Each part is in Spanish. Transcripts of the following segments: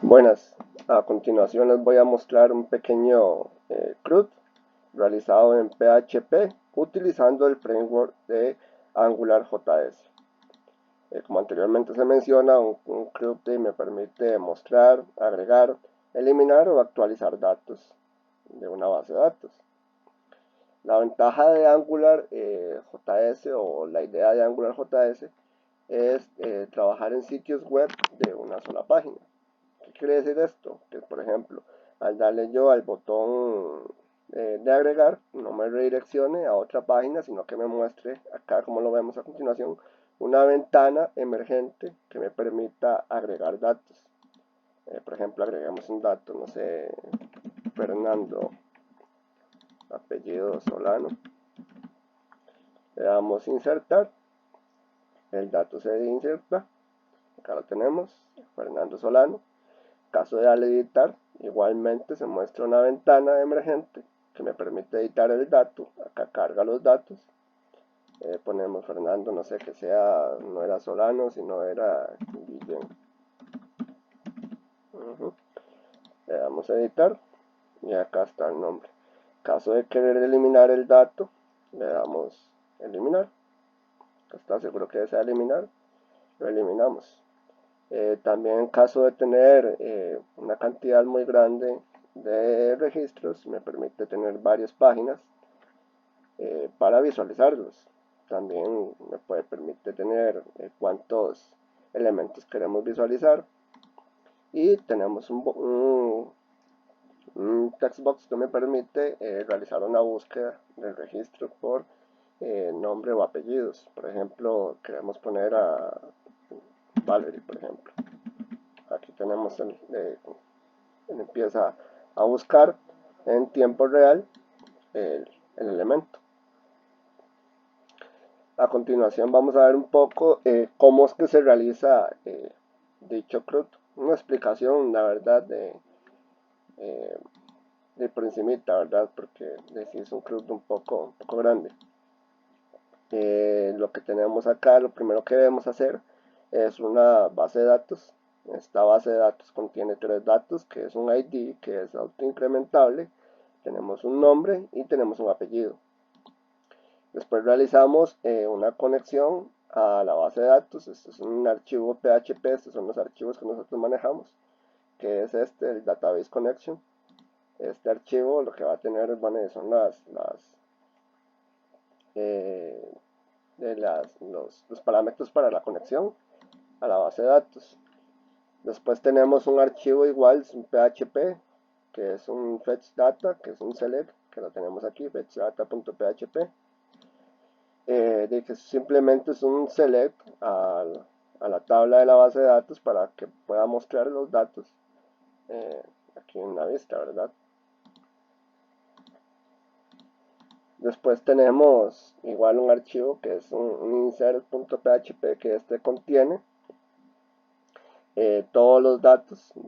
Buenas, a continuación les voy a mostrar un pequeño CRUD realizado en PHP utilizando el framework de AngularJS. Como anteriormente se menciona, un CRUD me permite mostrar, agregar, eliminar o actualizar datos de una base de datos. La ventaja de AngularJS o la idea de AngularJS es trabajar en sitios web de una sola página. ¿Qué quiere decir esto? Que por ejemplo, al darle yo al botón de agregar, no me redireccione a otra página, sino que me muestre acá, como lo vemos a continuación, una ventana emergente que me permita agregar datos. Por ejemplo, agregamos un dato, no sé, Fernando, apellido Solano. Le damos insertar, el dato se inserta, acá lo tenemos, Fernando Solano. Caso de al editar, igualmente se muestra una ventana emergente que me permite editar el dato. Acá carga los datos. Ponemos Fernando, no sé, que sea, no era Solano, sino era Guillén. Le damos a editar y acá está el nombre. Caso de querer eliminar el dato, le damos eliminar. Está seguro que desea eliminar, lo eliminamos. También en caso de tener una cantidad muy grande de registros, me permite tener varias páginas para visualizarlos. También me permite tener cuántos elementos queremos visualizar. Y tenemos un text box que me permite realizar una búsqueda del registro por nombre o apellidos. Por ejemplo, queremos poner a Valerie, por ejemplo. Aquí tenemos él empieza a buscar en tiempo real el elemento. A continuación vamos a ver un poco cómo es que se realiza dicho CRUD. Una explicación, la verdad, de por encimita, ¿verdad? Porque es un CRUD un poco grande. Lo que tenemos acá, lo primero que debemos hacer es una base de datos. Esta base de datos contiene tres datos, que es un ID, que es autoincrementable, tenemos un nombre y tenemos un apellido. Después realizamos una conexión a la base de datos. Este es un archivo PHP, estos son los archivos que nosotros manejamos, que es el Database Connection. Este archivo lo que va a tener son eh, los parámetros para la conexión a la base de datos. Después tenemos un archivo igual, es un PHP, que es un fetch data, que es un select, que lo tenemos aquí, fetchdata.php. De que simplemente es un select a la tabla de la base de datos para que pueda mostrar los datos aquí en la vista, ¿verdad? Después tenemos igual un archivo que es un insert.php, que contiene todos los datos o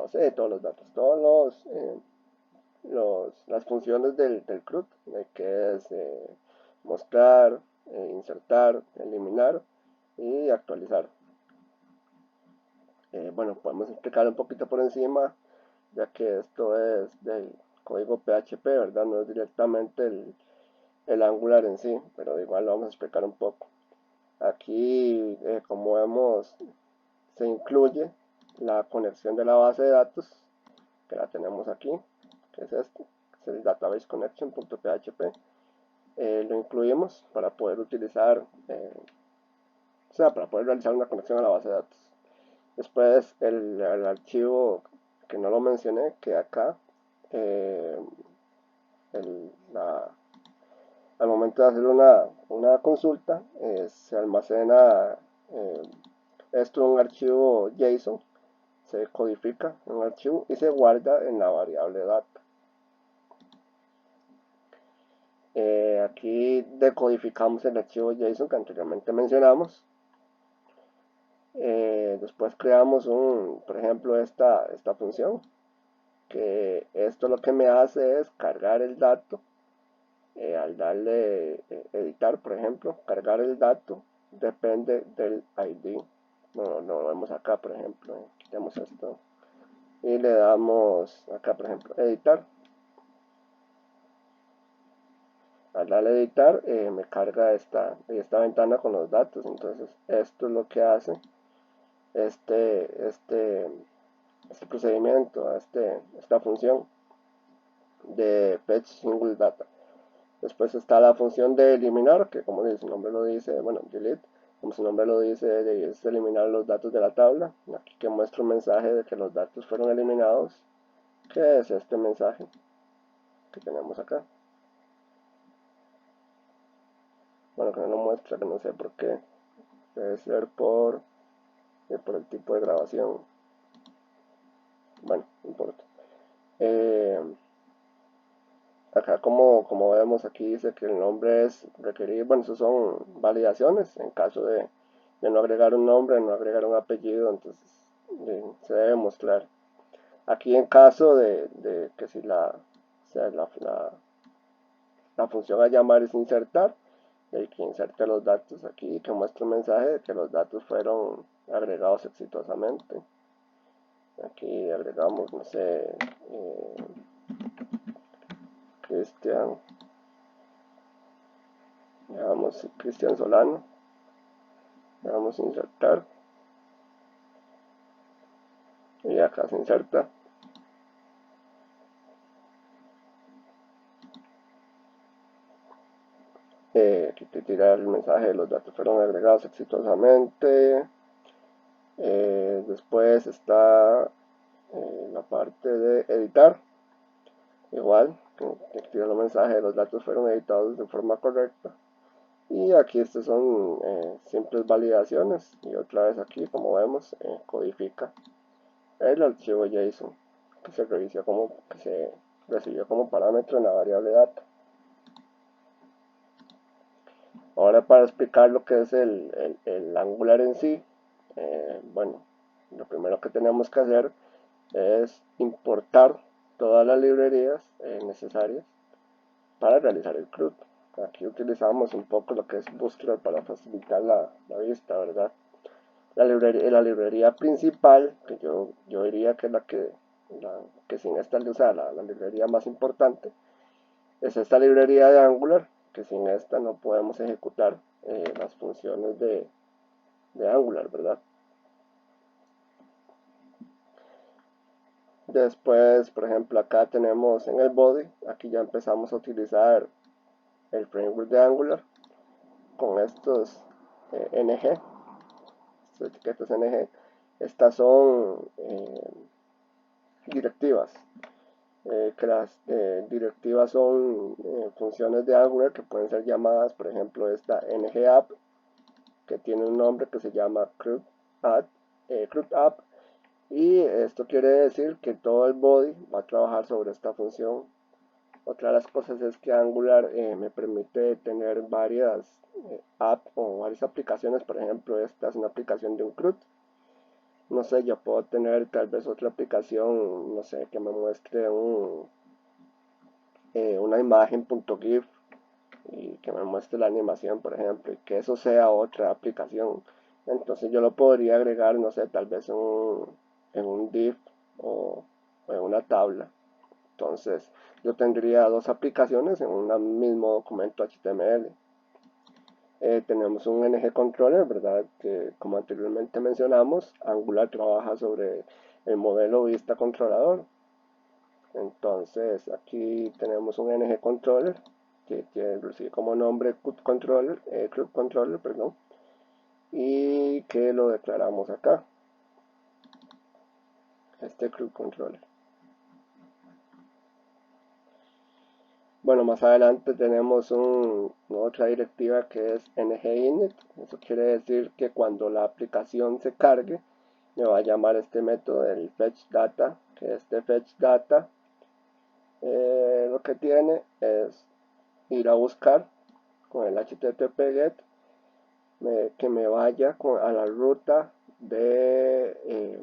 sea, todos los datos, las funciones del CRUD, que es mostrar, insertar, eliminar y actualizar. Bueno, podemos explicar un poquito por encima, ya que esto es del código PHP, ¿verdad? No es directamente el Angular en sí, pero igual lo vamos a explicar un poco. Aquí, como vemos, se incluye la conexión de la base de datos, que la tenemos aquí, que es es el database connection.php. Lo incluimos para poder utilizar, o sea, para poder realizar una conexión a la base de datos. Después el archivo que no lo mencioné, que acá, eh, el, la, al momento de hacer una consulta, se almacena esto en un archivo JSON, se codifica en un archivo y se guarda en la variable data. Aquí decodificamos el archivo JSON que anteriormente mencionamos. Después creamos por ejemplo, esta función, que esto lo que me hace es cargar el dato. Al darle editar, por ejemplo, cargar el dato depende del ID. No lo vemos acá, por ejemplo. Quitamos esto y le damos acá, por ejemplo, editar. Al darle editar, me carga esta ventana con los datos. Entonces, esto es lo que hace este, este, este procedimiento, esta función de fetch single data. Después está la función de eliminar, que como su nombre lo dice, bueno, delete, como su nombre lo dice, es eliminar los datos de la tabla. Aquí que muestra un mensaje de que los datos fueron eliminados, que es este mensaje que tenemos acá. Bueno, que no lo muestra, que no sé por qué. Debe ser por el tipo de grabación. Bueno, no importa. Acá como vemos aquí dice que el nombre es requerido, bueno, eso son validaciones en caso de no agregar un nombre, no agregar un apellido, entonces se debe mostrar. Aquí en caso de que si la función a llamar es insertar, de que inserte los datos aquí, que muestre un mensaje de que los datos fueron agregados exitosamente. Aquí agregamos, no sé, Cristian, digamos Cristian Solano, le vamos a insertar y acá se inserta. Aquí te tira el mensaje de los datos fueron agregados exitosamente. Después está la parte de editar, igual que tira el mensaje de los datos fueron editados de forma correcta. Y aquí estas son simples validaciones, y otra vez aquí como vemos codifica el archivo JSON que se recibió como parámetro en la variable data. Ahora para explicar lo que es el Angular en sí, bueno, lo primero que tenemos que hacer es importar todas las librerías necesarias para realizar el CRUD. Aquí utilizamos un poco lo que es Bootstrap para facilitar la vista, ¿verdad? La librería principal, que yo diría que es que sin esta la librería más importante, es esta librería de Angular, que sin esta no podemos ejecutar las funciones de Angular, ¿verdad? Después, por ejemplo, acá tenemos en el body, aquí ya empezamos a utilizar el framework de Angular con estos ng, estas etiquetas ng. Estas son directivas, que las directivas son funciones de Angular que pueden ser llamadas, por ejemplo, esta ng-app, que tiene un nombre que se llama CRUD-app, y esto quiere decir que todo el body va a trabajar sobre esta función. Otra de las cosas es que Angular me permite tener varias apps o varias aplicaciones. Por ejemplo, esta es una aplicación de un CRUD. No sé, yo puedo tener tal vez otra aplicación, no sé, que me muestre una imagen.gif y que me muestre la animación, por ejemplo, y que eso sea otra aplicación. Entonces yo lo podría agregar, no sé, tal vez en un div o en una tabla. Entonces yo tendría dos aplicaciones en un mismo documento HTML. Tenemos un ng controller, ¿verdad? Que como anteriormente mencionamos, Angular trabaja sobre el modelo vista controlador. Entonces aquí tenemos un ng controller que recibe como nombre CRUD controller, perdón, y que lo declaramos acá, este CRUD controller. Bueno, más adelante tenemos otra directiva que es ng-init. Eso quiere decir que cuando la aplicación se cargue, me va a llamar este método del fetch data, que este fetch data lo que tiene es ir a buscar con el http get que me vaya a la ruta de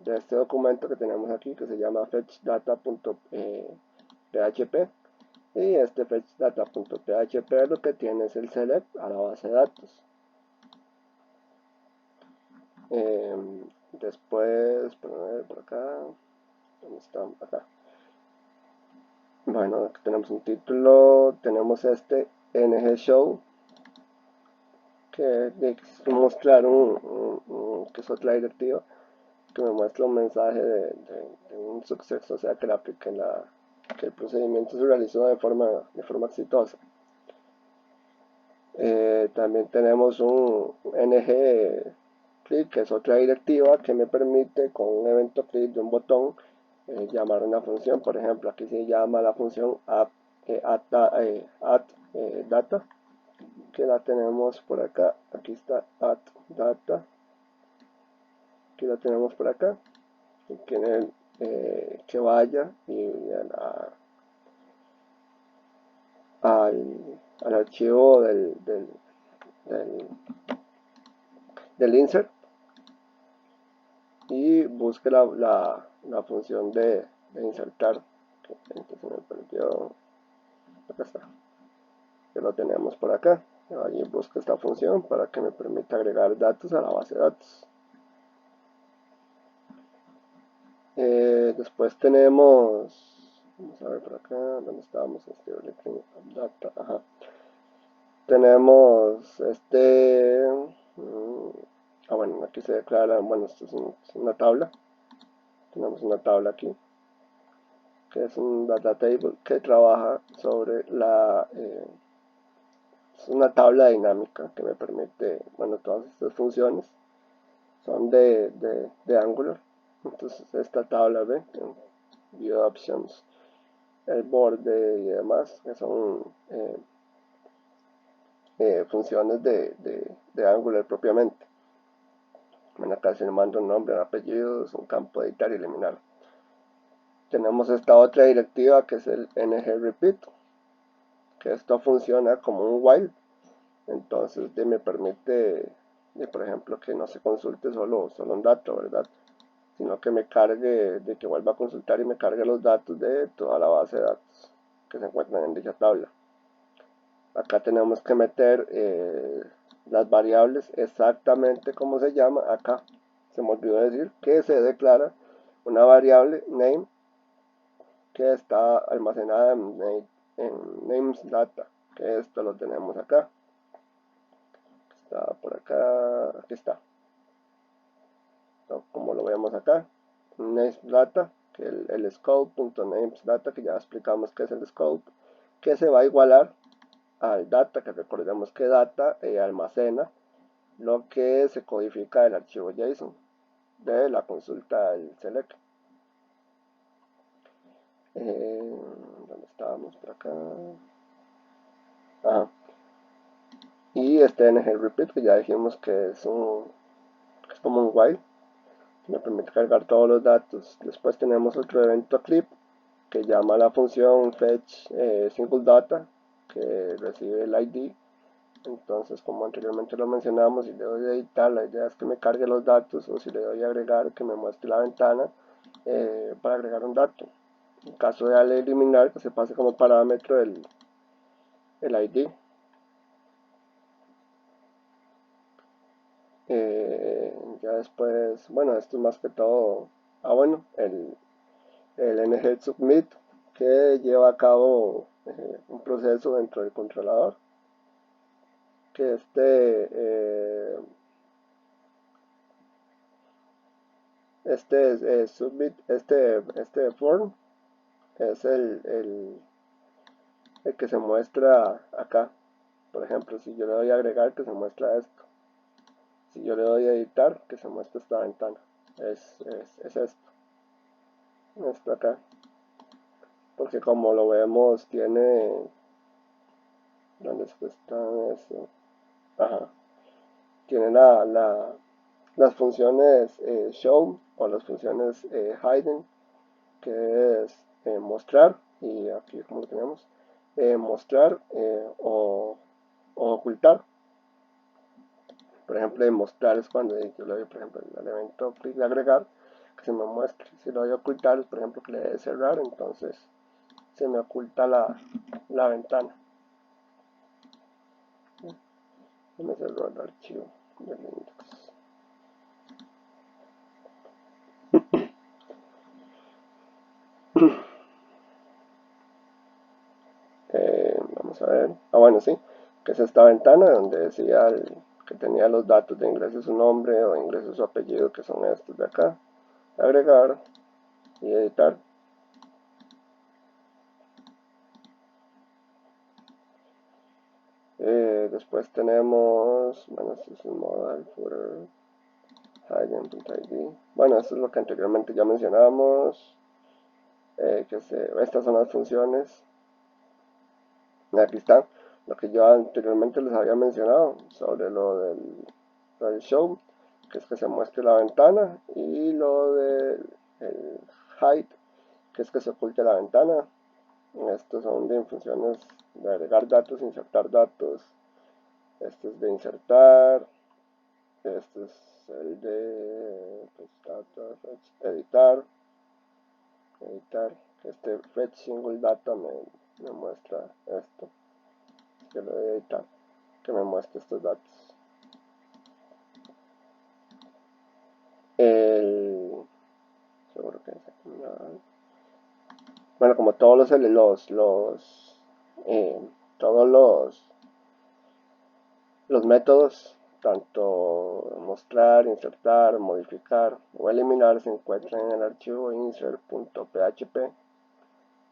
este documento que tenemos aquí, que se llama fetchdata.php. Y este fetchdata.php lo que tiene es el select a la base de datos. Después, por acá, ¿dónde está? Acá. Bueno, aquí tenemos un título, tenemos este NG Show, que es mostrar que es otra directiva que me muestra un mensaje de un suceso, o sea que, que el procedimiento se realizó de forma exitosa. También tenemos un NG click, que es otra directiva que me permite con un evento click de un botón llamar una función. Por ejemplo, aquí se llama la función add data, que la tenemos por acá. Aquí está add data, aquí la tenemos por acá. Y quiere que vaya y al archivo del insert y busque la función de insertar. Entonces se me perdió. Acá está, que lo tenemos por acá. Allí busco esta función para que me permita agregar datos a la base de datos. Después tenemos, vamos a ver por acá, ¿dónde estábamos? Data, ajá. Tenemos bueno, aquí se declara, bueno, esto es una tabla. Tenemos una tabla aquí, que es un data table que trabaja sobre es una tabla dinámica que me permite, bueno, todas estas funciones son de Angular. Entonces esta tabla, ¿ve? View options, el borde y demás, que son funciones de Angular propiamente. Bueno, acá se le manda un nombre, un apellido, es un campo de editar y eliminar. Tenemos esta otra directiva que es el ngRepeat, que esto funciona como un while. Entonces me permite, por ejemplo, que no se consulte solo un dato, ¿verdad? Sino que me cargue, de que vuelva a consultar y me cargue los datos de toda la base de datos que se encuentran en dicha tabla. Acá tenemos que meter las variables exactamente como se llama. Acá se me olvidó decir que se declara una variable name que está almacenada en names data, que esto lo tenemos acá. Está por acá, aquí está. Como lo vemos acá, names data, que el scope.names data, que ya explicamos que es el scope, que se va a igualar al data, que recordemos que data almacena lo que se codifica del archivo JSON de la consulta del select. ¿Dónde estábamos? Por acá. Ajá. Y este ngRepeat, que ya dijimos que es como un while, me permite cargar todos los datos. Después tenemos otro evento clip que llama la función fetch single data, que recibe el ID. Entonces, como anteriormente lo mencionamos, si le doy a editar, la idea es que me cargue los datos, o si le doy a agregar, que me muestre la ventana para agregar un dato. En caso de eliminar, que se pase como parámetro el ID. Ya después, bueno, esto es más que todo, bueno, el ng submit, que lleva a cabo un proceso dentro del controlador, que submit, este form es el que se muestra acá. Por ejemplo, si yo le doy a agregar, que se muestra esto. Si yo le doy a editar, que se muestra esta ventana. Es esto acá. Porque como lo vemos, tiene... ¿Dónde está eso? Ajá. Tiene las funciones show o las funciones hidden, que es mostrar, y aquí como lo tenemos, mostrar o ocultar. Por ejemplo, mostrar es cuando yo le doy, por ejemplo, el elemento clic de agregar, que se me muestre. Si lo doy a ocultar, por ejemplo, que le dé cerrar, entonces se me oculta la ventana. Se me cerró el archivo del index. bueno, sí, que es esta ventana donde decía que tenía los datos de ingreso su nombre o ingreso su apellido, que son estos de acá. Agregar y editar. Después tenemos, bueno, este es el modal footer, hidden.id. Bueno, esto es lo que anteriormente ya mencionábamos. Estas son las funciones. Aquí está lo que yo anteriormente les había mencionado sobre lo del show, que es que se muestre la ventana, y lo del hide, que es que se oculte la ventana. Estos son de funciones de agregar datos, insertar datos. Este es de insertar. Este es el de pues, editar. Este fetch single data me muestra esto. Que lo voy a editar, que me muestre estos datos. Seguro que es aquí, bueno, como todos todos los métodos, tanto mostrar, insertar, modificar o eliminar, se encuentran en el archivo insert.php.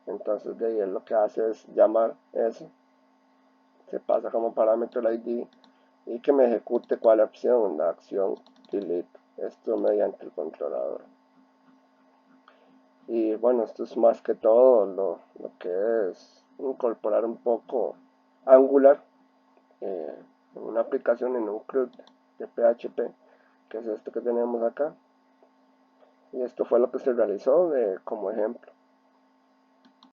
Entonces de ahí lo que hace es llamar eso, se pasa como parámetro el ID y que me ejecute cuál opción, la acción delete, esto mediante el controlador. Y bueno, esto es más que todo lo que es incorporar un poco Angular en una aplicación, en un CRUD de PHP, que es esto que tenemos acá. Y esto fue lo que se realizó como ejemplo.